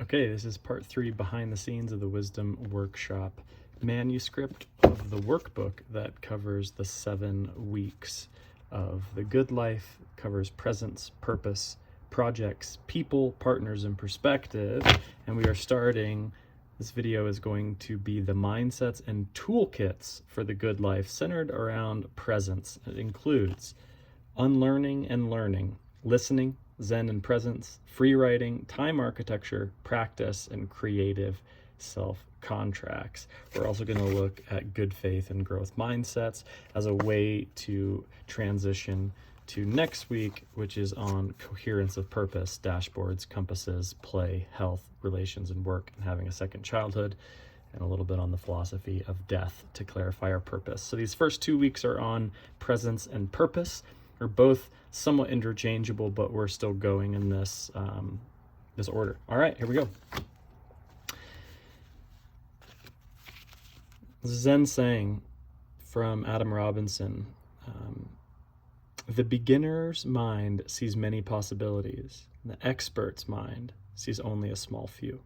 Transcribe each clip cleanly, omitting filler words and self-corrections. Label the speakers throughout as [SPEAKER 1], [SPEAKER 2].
[SPEAKER 1] Okay, this is part 3 behind the scenes of the Wisdom Workshop manuscript of the workbook that covers the 7 weeks of the good life, covers presence, purpose, projects, people, partners, and perspective. And we are starting, this video is going to be the mindsets and toolkits for the good life centered around presence. It includes unlearning and learning, listening, Zen and presence, free writing, time architecture, practice, and creative self-contracts. We're also going to look at good faith and growth mindsets as a way to transition to next week, which is on coherence of purpose, dashboards, compasses, play, health, relations, and work, and having a second childhood, and a little bit on the philosophy of death to clarify our purpose. So these first 2 weeks are on presence and purpose. Are both somewhat interchangeable, but we're still going in this this order. All right, here we go. Zen saying from Adam Robinson, the beginner's mind sees many possibilities. The expert's mind sees only a small few.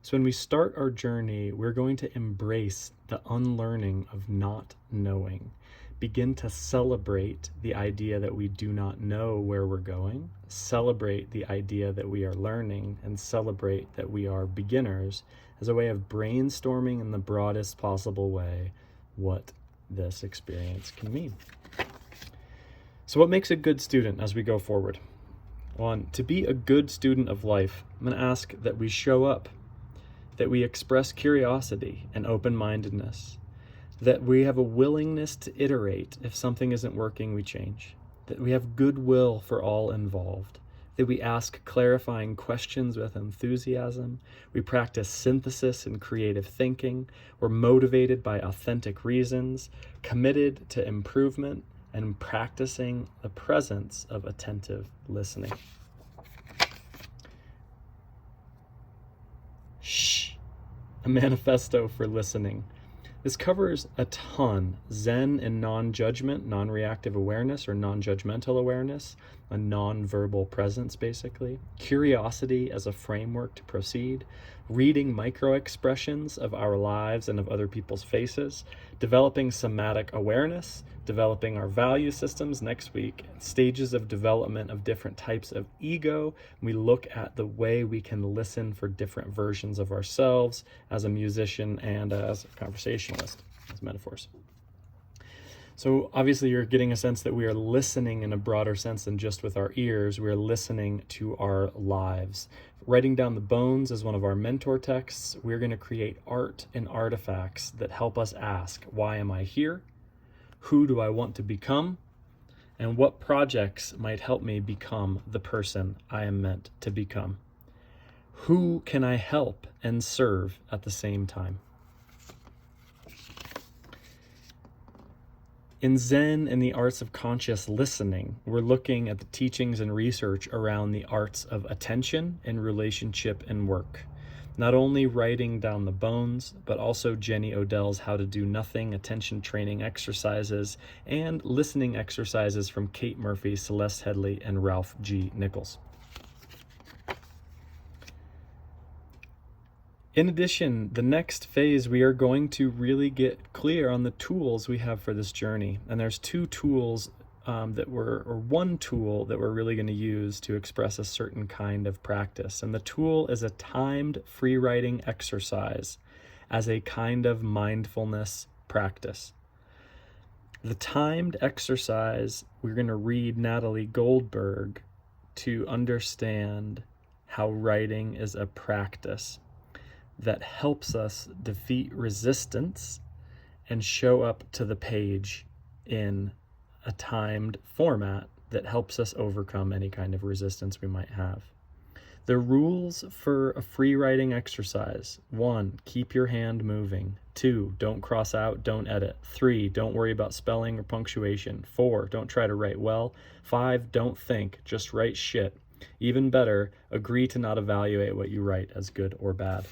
[SPEAKER 1] So when we start our journey, we're going to embrace the unlearning of not knowing. Begin to celebrate the idea that we do not know where we're going, celebrate the idea that we are learning, and celebrate that we are beginners as a way of brainstorming in the broadest possible way what this experience can mean. So what makes a good student as we go forward? 1, to be a good student of life, I'm going to ask that we show up, that we express curiosity and open-mindedness, that we have a willingness to iterate. If something isn't working, we change. That we have goodwill for all involved. That we ask clarifying questions with enthusiasm. We practice synthesis and creative thinking. We're motivated by authentic reasons, committed to improvement, and practicing the presence of attentive listening. A manifesto for listening. This covers a ton. Zen and non-judgment, non-reactive awareness or non-judgmental awareness, a non-verbal presence basically, curiosity as a framework to proceed, reading micro-expressions of our lives and of other people's faces, developing somatic awareness, developing our value systems next week, stages of development of different types of ego. We look at the way we can listen for different versions of ourselves as a musician and as a conversationalist, as metaphors. So obviously you're getting a sense that we are listening in a broader sense than just with our ears. We are listening to our lives. Writing down the bones is one of our mentor texts. We're going to create art and artifacts that help us ask, why am I here? Who do I want to become? And what projects might help me become the person I am meant to become? Who can I help and serve at the same time? In Zen and the arts of conscious listening, we're looking at the teachings and research around the arts of attention and relationship and work. Not only writing down the bones, but also Jenny Odell's How to Do Nothing attention training exercises and listening exercises from Kate Murphy, Celeste Headley, and Ralph G. Nichols. In addition, the next phase, we are going to really get clear on the tools we have for this journey. And there's 2 tools one tool that we're really going to use to express a certain kind of practice. And the tool is a timed free writing exercise as a kind of mindfulness practice. The timed exercise, we're going to read Natalie Goldberg to understand how writing is a practice that helps us defeat resistance and show up to the page in a timed format that helps us overcome any kind of resistance we might have. The rules for a free writing exercise: 1, keep your hand moving. 2, don't cross out, don't edit. 3, don't worry about spelling or punctuation. 4, don't try to write well. 5, don't think, just write shit. Even better, agree to not evaluate what you write as good or bad.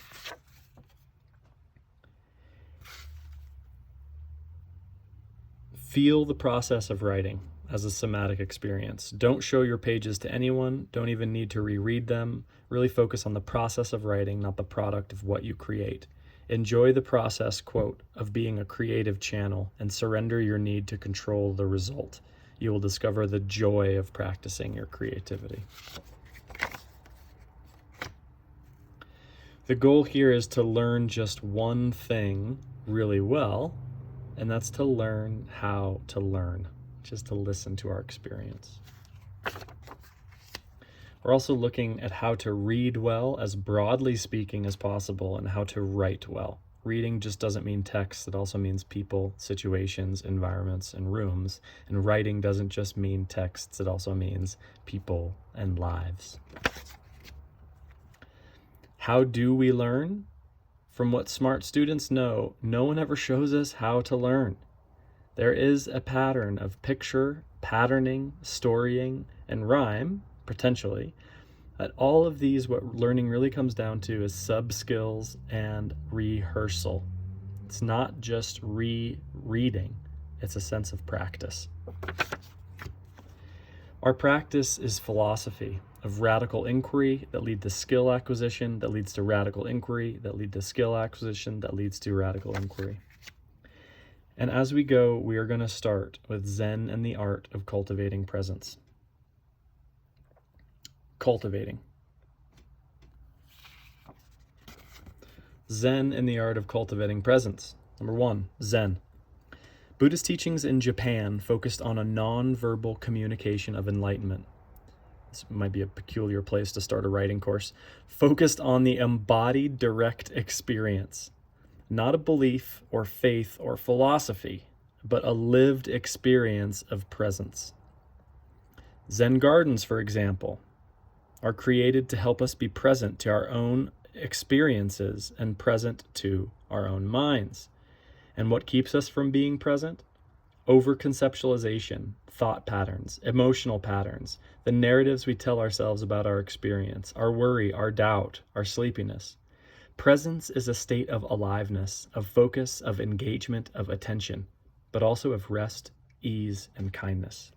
[SPEAKER 1] Feel the process of writing. as a somatic experience. Don't show your pages to anyone. Don't even need to reread them. Really focus on the process of writing, not the product of what you create. Enjoy the process, quote, of being a creative channel and surrender your need to control the result. You will discover the joy of practicing your creativity. The goal here is to learn just one thing really well, and that's to learn how to learn, just to listen to our experience. We're also looking at how to read well, as broadly speaking as possible, and how to write well. Reading just doesn't mean text, it also means people, situations, environments, and rooms. And writing doesn't just mean texts, it also means people and lives. How do we learn? From what smart students know, no one ever shows us how to learn. There is a pattern of picture, patterning, storying, and rhyme, potentially. At all of these, what learning really comes down to is subskills and rehearsal. It's not just rereading, it's a sense of practice. Our practice is philosophy of radical inquiry that lead to skill acquisition, that leads to radical inquiry, that lead to skill acquisition, that leads to radical inquiry. And as we go, we are going to start with Zen and the Art of Cultivating Presence. Cultivating. Zen and the Art of Cultivating Presence. Number 1, Zen. Buddhist teachings in Japan focused on a non-verbal communication of enlightenment. This might be a peculiar place to start a writing course. Focused on the embodied direct experience. Not a belief or faith or philosophy, but a lived experience of presence. Zen gardens, for example, are created to help us be present to our own experiences and present to our own minds. And what keeps us from being present? Overconceptualization, thought patterns, emotional patterns, the narratives we tell ourselves about our experience, our worry, our doubt, our sleepiness. Presence is a state of aliveness, of focus, of engagement, of attention, but also of rest, ease, and kindness.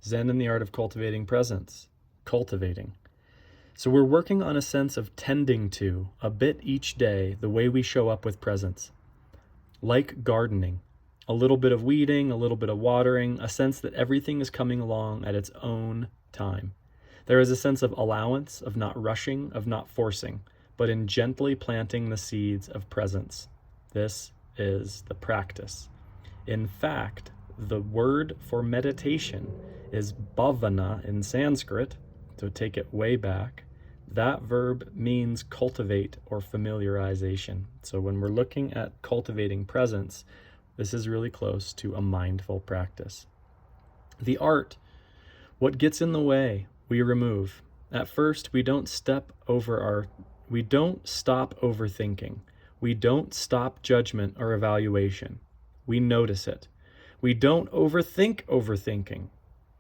[SPEAKER 1] Zen and the Art of Cultivating Presence. Cultivating. So we're working on a sense of tending to, a bit each day, the way we show up with presence. Like gardening, a little bit of weeding, a little bit of watering, a sense that everything is coming along at its own time. There is a sense of allowance, of not rushing, of not forcing, but in gently planting the seeds of presence. This is the practice. In fact, the word for meditation is bhavana in Sanskrit, so take it way back. That verb means cultivate or familiarization. So when we're looking at cultivating presence, this is really close to a mindful practice. The art, what gets in the way, we remove. At first, we don't stop overthinking. We don't stop judgment or evaluation. We notice it. We don't overthink overthinking.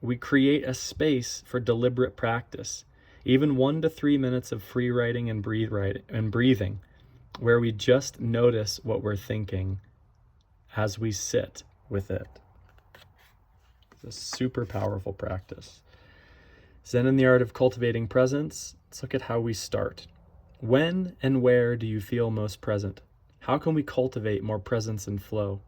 [SPEAKER 1] We create a space for deliberate practice, even 1 to 3 minutes of free writing and breathing, where we just notice what we're thinking as we sit with it. It's a super powerful practice. Zen and the Art of Cultivating Presence. Let's look at how we start. When and where do you feel most present? How can we cultivate more presence and flow?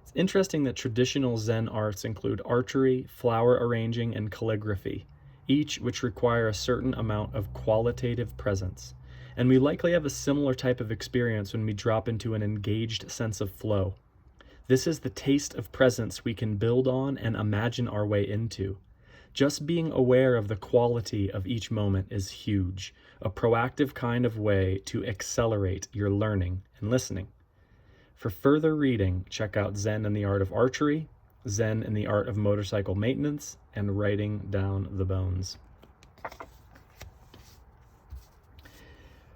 [SPEAKER 1] It's interesting that traditional Zen arts include archery, flower arranging, and calligraphy, each which require a certain amount of qualitative presence. And we likely have a similar type of experience when we drop into an engaged sense of flow. This is the taste of presence we can build on and imagine our way into. Just being aware of the quality of each moment is huge, a proactive kind of way to accelerate your learning and listening. For further reading, check out Zen and the Art of Archery, Zen and the Art of Motorcycle Maintenance, and Writing Down the Bones.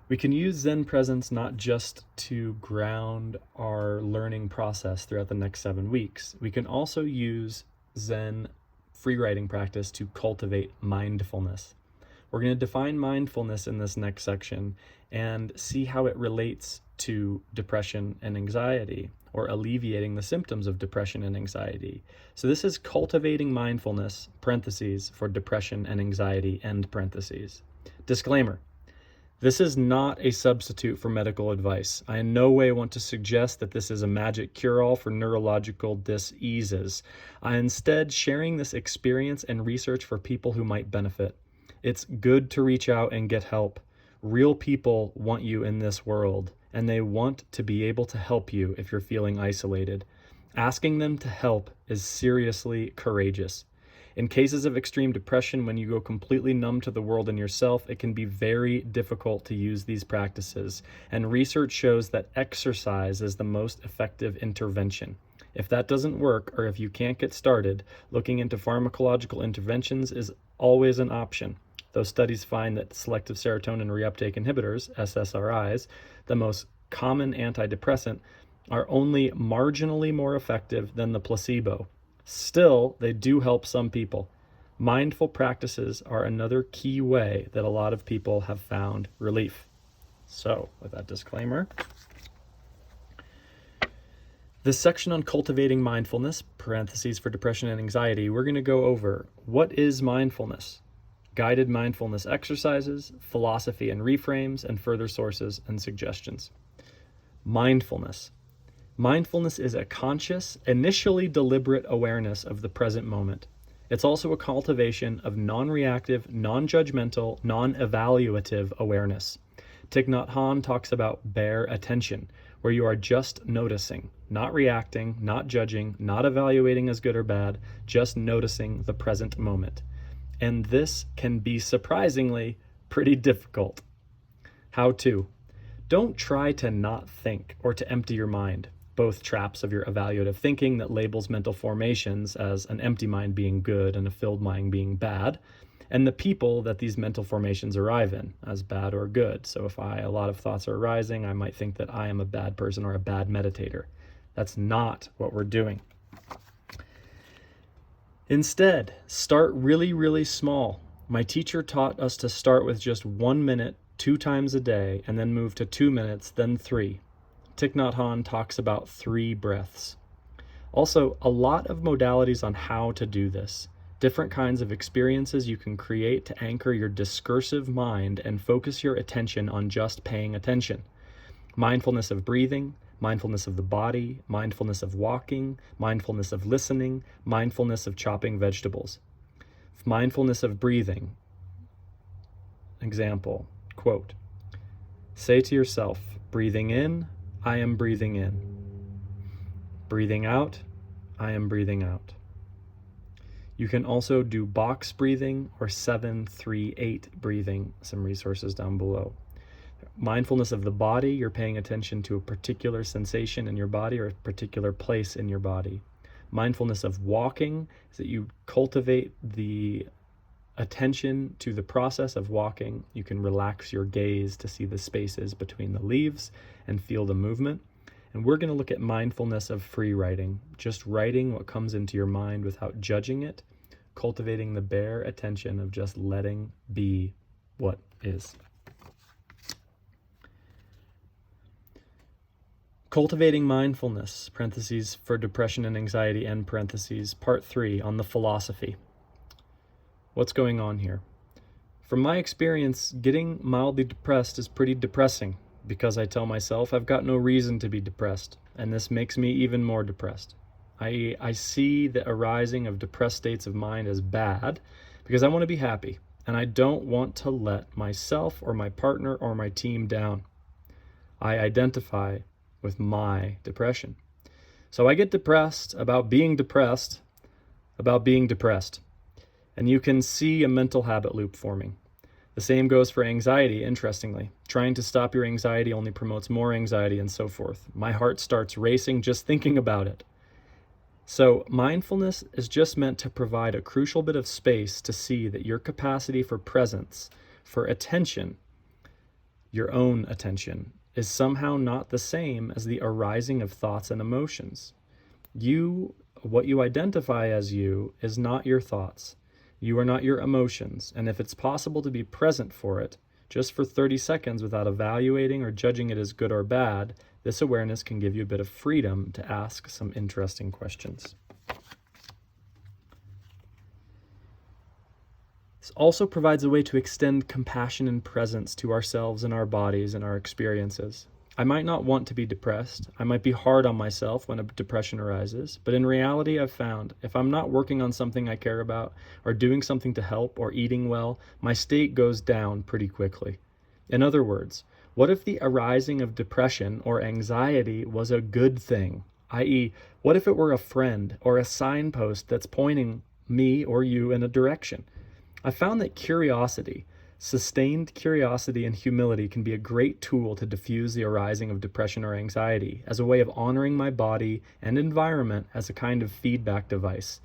[SPEAKER 1] We can use Zen presence not just to ground our learning process throughout the next 7 weeks. We can also use Zen free writing practice to cultivate mindfulness. We're going to define mindfulness in this next section and see how it relates to depression and anxiety, or alleviating the symptoms of depression and anxiety. So this is cultivating mindfulness, parentheses, for depression and anxiety, end parentheses. Disclaimer. This is not a substitute for medical advice. I in no way want to suggest that this is a magic cure-all for neurological diseases. I instead sharing this experience and research for people who might benefit. It's good to reach out and get help. Real people want you in this world, and they want to be able to help you if you're feeling isolated. Asking them to help is seriously courageous. In cases of extreme depression, when you go completely numb to the world and yourself, it can be very difficult to use these practices. And research shows that exercise is the most effective intervention. If that doesn't work, or if you can't get started, looking into pharmacological interventions is always an option. Those studies find that selective serotonin reuptake inhibitors, SSRIs, the most common antidepressant, are only marginally more effective than the placebo. Still, they do help some people. Mindful practices are another key way that a lot of people have found relief. So, with that disclaimer, this section on cultivating mindfulness, parentheses for depression and anxiety, we're going to go over what is mindfulness, guided mindfulness exercises, philosophy and reframes, and further sources and suggestions. Mindfulness. Mindfulness is a conscious, initially deliberate awareness of the present moment. It's also a cultivation of non-reactive, non-judgmental, non-evaluative awareness. Thich Nhat Hanh talks about bare attention, where you are just noticing, not reacting, not judging, not evaluating as good or bad, just noticing the present moment. And this can be surprisingly pretty difficult. How to? Don't try to not think or to empty your mind. Both traps of your evaluative thinking that labels mental formations as an empty mind being good and a filled mind being bad, and the people that these mental formations arrive in as bad or good. So if a lot of thoughts are arising, I might think that I am a bad person or a bad meditator. That's not what we're doing. Instead, start really, really small. My teacher taught us to start with just 1 minute, 2 times a day, and then move to 2 minutes, then 3. Thich Nhat Hanh talks about 3 breaths. Also, a lot of modalities on how to do this. Different kinds of experiences you can create to anchor your discursive mind and focus your attention on just paying attention. Mindfulness of breathing, mindfulness of the body, mindfulness of walking, mindfulness of listening, mindfulness of chopping vegetables. Mindfulness of breathing. Example, quote, say to yourself, breathing in, I am breathing in. Breathing out, I am breathing out. You can also do box breathing or 7-3-8 breathing, some resources down below. Mindfulness of the body, you're paying attention to a particular sensation in your body or a particular place in your body. Mindfulness of walking is that you cultivate the attention to the process of walking. You can relax your gaze to see the spaces between the leaves and feel the movement. And we're going to look at mindfulness of free writing, just writing what comes into your mind without judging it, cultivating the bare attention of just letting be what is. Cultivating mindfulness, parentheses for depression and anxiety, end parentheses, part 3 on the philosophy. What's going on here? From my experience, getting mildly depressed is pretty depressing because I tell myself I've got no reason to be depressed, and this makes me even more depressed. I see the arising of depressed states of mind as bad because I want to be happy, and I don't want to let myself or my partner or my team down. I identify with my depression. So I get depressed about being depressed about being depressed. And you can see a mental habit loop forming. The same goes for anxiety, interestingly. Trying to stop your anxiety only promotes more anxiety and so forth. My heart starts racing just thinking about it. So mindfulness is just meant to provide a crucial bit of space to see that your capacity for presence, for attention, your own attention, is somehow not the same as the arising of thoughts and emotions. What you identify as you is not your thoughts. You are not your emotions, and if it's possible to be present for it, just for 30 seconds without evaluating or judging it as good or bad, This awareness can give you a bit of freedom to ask some interesting questions. This also provides a way to extend compassion and presence to ourselves and our bodies and our experiences. I might not want to be depressed. I might be hard on myself when a depression arises, but in reality, I've found if I'm not working on something I care about or doing something to help or eating well, my state goes down pretty quickly. In other words, what if the arising of depression or anxiety was a good thing? I.e., what if it were a friend or a signpost that's pointing me or you in a direction? I found that curiosity, sustained curiosity and humility can be a great tool to diffuse the arising of depression or anxiety as a way of honoring my body and environment as a kind of feedback device.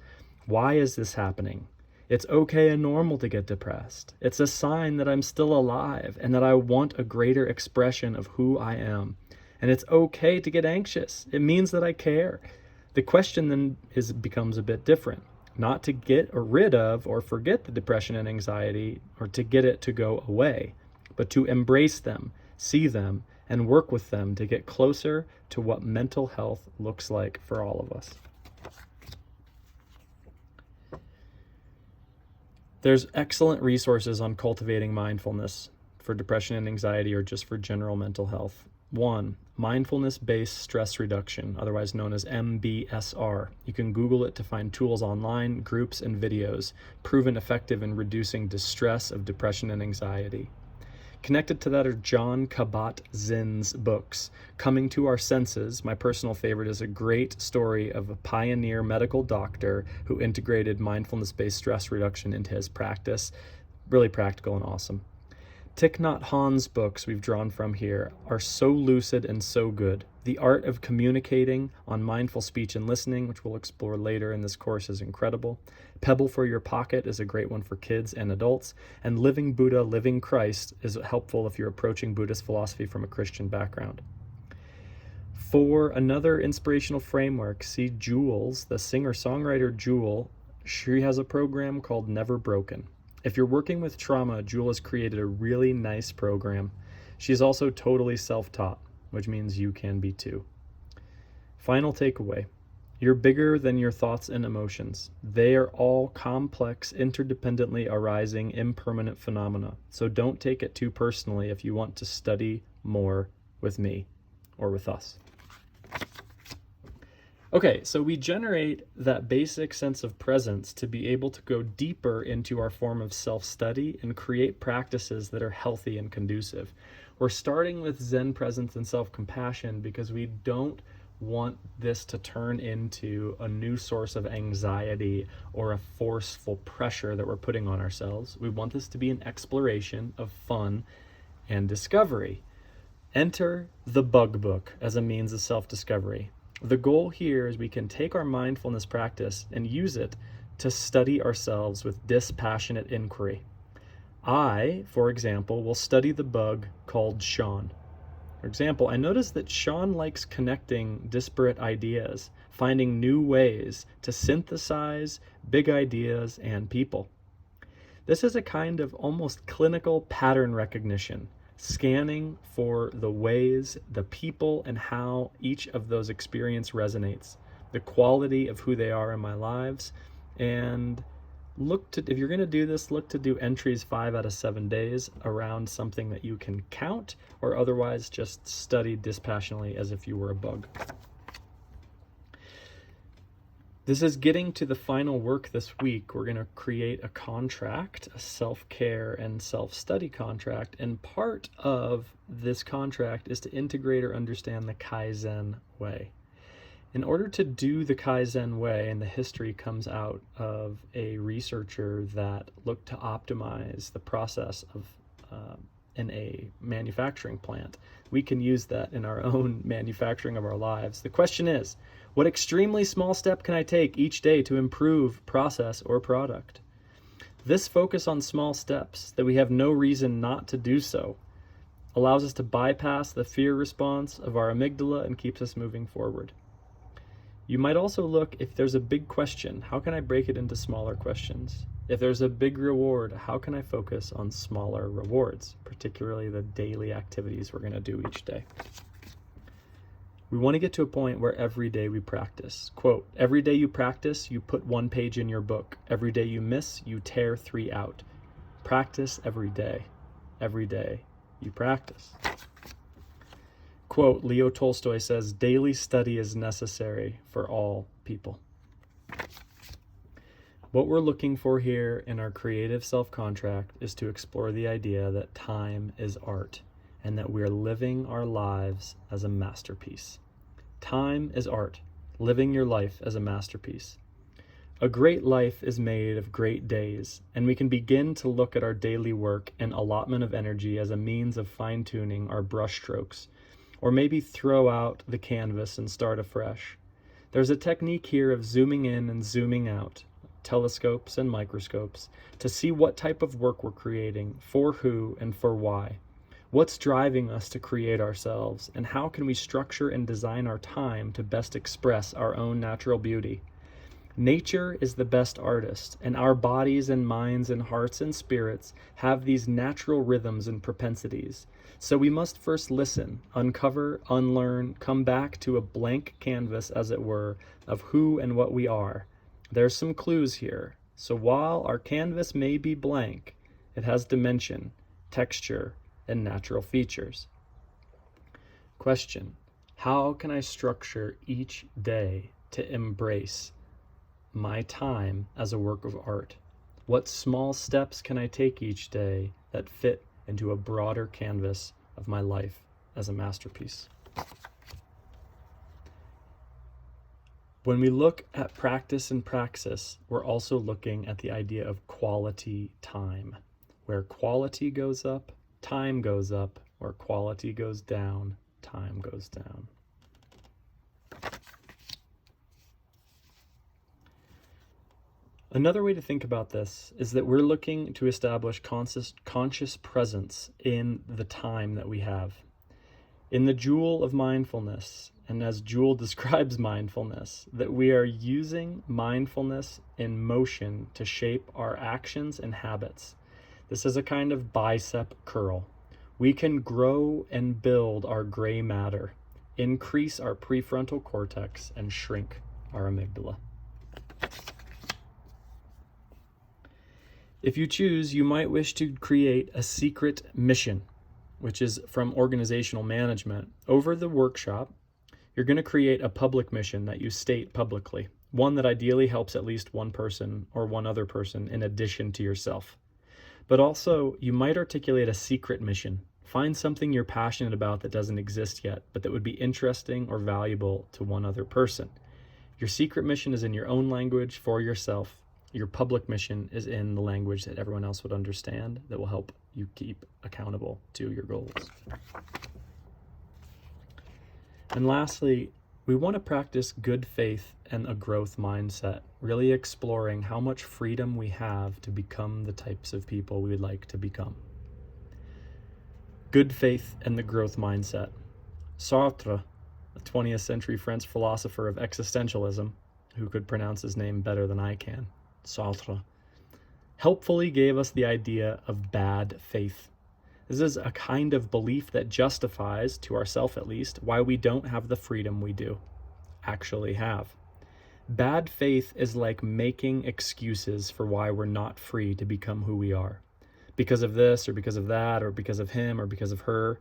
[SPEAKER 1] Why is this happening? It's okay and normal to get depressed. It's a sign that I'm still alive and that I want a greater expression of who I am. And it's okay to get anxious. It means that I care. The question then becomes a bit different. Not to get rid of or forget the depression and anxiety or to get it to go away, but to embrace them, see them, and work with them to get closer to what mental health looks like for all of us. There's excellent resources on cultivating mindfulness for depression and anxiety or just for general mental health. 1. Mindfulness-based stress reduction, otherwise known as MBSR. You can Google it to find tools online, groups, and videos proven effective in reducing distress of depression and anxiety. Connected to that are John Kabat-Zinn's books. Coming to Our Senses, my personal favorite, is a great story of a pioneer medical doctor who integrated mindfulness-based stress reduction into his practice. Really practical and awesome. Thich Nhat Hanh's books we've drawn from here are so lucid and so good. The Art of Communicating on Mindful Speech and Listening, which we'll explore later in this course, is incredible. Pebble for Your Pocket is a great one for kids and adults. And Living Buddha, Living Christ is helpful if you're approaching Buddhist philosophy from a Christian background. For another inspirational framework, see Jules, the singer-songwriter Jewel. She has a program called Never Broken. If you're working with trauma, Jewel has created a really nice program. She's also totally self-taught, which means you can be too. Final takeaway. You're bigger than your thoughts and emotions. They are all complex, interdependently arising, impermanent phenomena. So don't take it too personally if you want to study more with me or with us. Okay, so we generate that basic sense of presence to be able to go deeper into our form of self-study and create practices that are healthy and conducive. We're starting with Zen presence and self-compassion because we don't want this to turn into a new source of anxiety or a forceful pressure that we're putting on ourselves. We want this to be an exploration of fun and discovery. Enter the bug book as a means of self-discovery. The goal here is we can take our mindfulness practice and use it to study ourselves with dispassionate inquiry. I, for example, will study the bug called Sean. For example, I noticed that Sean likes connecting disparate ideas, finding new ways to synthesize big ideas and people. This is a kind of almost clinical pattern recognition, scanning for the ways, the people, and how each of those experiences resonates, the quality of who they are in my lives, and if you're going to do this, look to do entries 5 out of 7 days around something that you can count, or otherwise just study dispassionately as if you were a bug. This is getting to the final work this week. We're going to create a contract, a self-care and self-study contract, and part of this contract is to integrate or understand the Kaizen way. In order to do the Kaizen way, and the history comes out of a researcher that looked to optimize the process of in a manufacturing plant, we can use that in our own manufacturing of our lives. The question is, what extremely small step can I take each day to improve process or product? This focus on small steps, that we have no reason not to do so, allows us to bypass the fear response of our amygdala and keeps us moving forward. You might also look, if there's a big question, how can I break it into smaller questions? If there's a big reward, how can I focus on smaller rewards, particularly the daily activities we're going to do each day? We want to get to a point where every day we practice. Quote, every day you practice, you put 1 page in your book. Every day you miss, you tear 3 out. Practice every day. Every day you practice. Quote, Leo Tolstoy says, daily study is necessary for all people. What we're looking for here in our creative self-contract is to explore the idea that time is art and that we're living our lives as a masterpiece. Time is art, living your life as a masterpiece. A great life is made of great days, and we can begin to look at our daily work and allotment of energy as a means of fine-tuning our brushstrokes, or maybe throw out the canvas and start afresh. There's a technique here of zooming in and zooming out, telescopes and microscopes, to see what type of work we're creating, for who and for why. What's driving us to create ourselves, and how can we structure and design our time to best express our own natural beauty? Nature is the best artist, and our bodies and minds and hearts and spirits have these natural rhythms and propensities. So we must first listen, uncover, unlearn, come back to a blank canvas, as it were, of who and what we are. There's some clues here. So while our canvas may be blank, it has dimension, texture, and natural features. Question: how can I structure each day to embrace my time as a work of art? What small steps can I take each day that fit into a broader canvas of my life as a masterpiece? When we look at practice and praxis, we're also looking at the idea of quality time. Where quality goes up, time goes up. Where quality goes down, time goes down. Another way to think about this is that we're looking to establish conscious presence in the time that we have. In the jewel of mindfulness, and as Jewel describes mindfulness, that we are using mindfulness in motion to shape our actions and habits. This is a kind of bicep curl. We can grow and build our gray matter, increase our prefrontal cortex, and shrink our amygdala. If you choose, you might wish to create a secret mission, which is from organizational management. Over the workshop, you're going to create a public mission that you state publicly, one that ideally helps at least one person or one other person in addition to yourself. But also, you might articulate a secret mission. Find something you're passionate about that doesn't exist yet, but that would be interesting or valuable to one other person. Your secret mission is in your own language for yourself. Your public mission is in the language that everyone else would understand, that will help you keep accountable to your goals. And lastly, we want to practice good faith and a growth mindset, really exploring how much freedom we have to become the types of people we would like to become. Good faith and the growth mindset. Sartre, a 20th century French philosopher of existentialism, who could pronounce his name better than I can, Sartre, helpfully gave us the idea of bad faith. This is a kind of belief that justifies, to ourselves at least, why we don't have the freedom we do actually have. Bad faith is like making excuses for why we're not free to become who we are. Because of this, or because of that, or because of him, or because of her.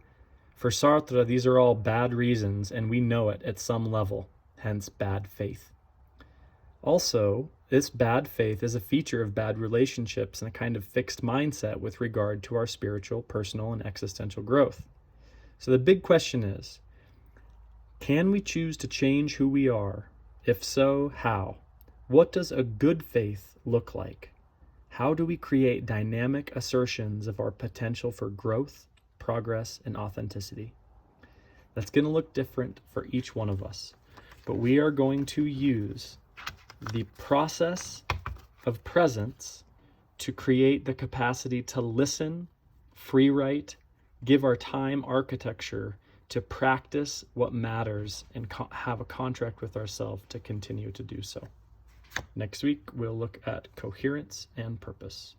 [SPEAKER 1] For Sartre, these are all bad reasons, and we know it at some level, hence bad faith. Also, this bad faith is a feature of bad relationships and a kind of fixed mindset with regard to our spiritual, personal, and existential growth. So the big question is, can we choose to change who we are? If so, how? What does a good faith look like? How do we create dynamic assertions of our potential for growth, progress, and authenticity? That's going to look different for each one of us, but we are going to use the process of presence to create the capacity to listen, free write, give our time architecture to practice what matters and have a contract with ourselves to continue to do so. Next week, we'll look at coherence and purpose.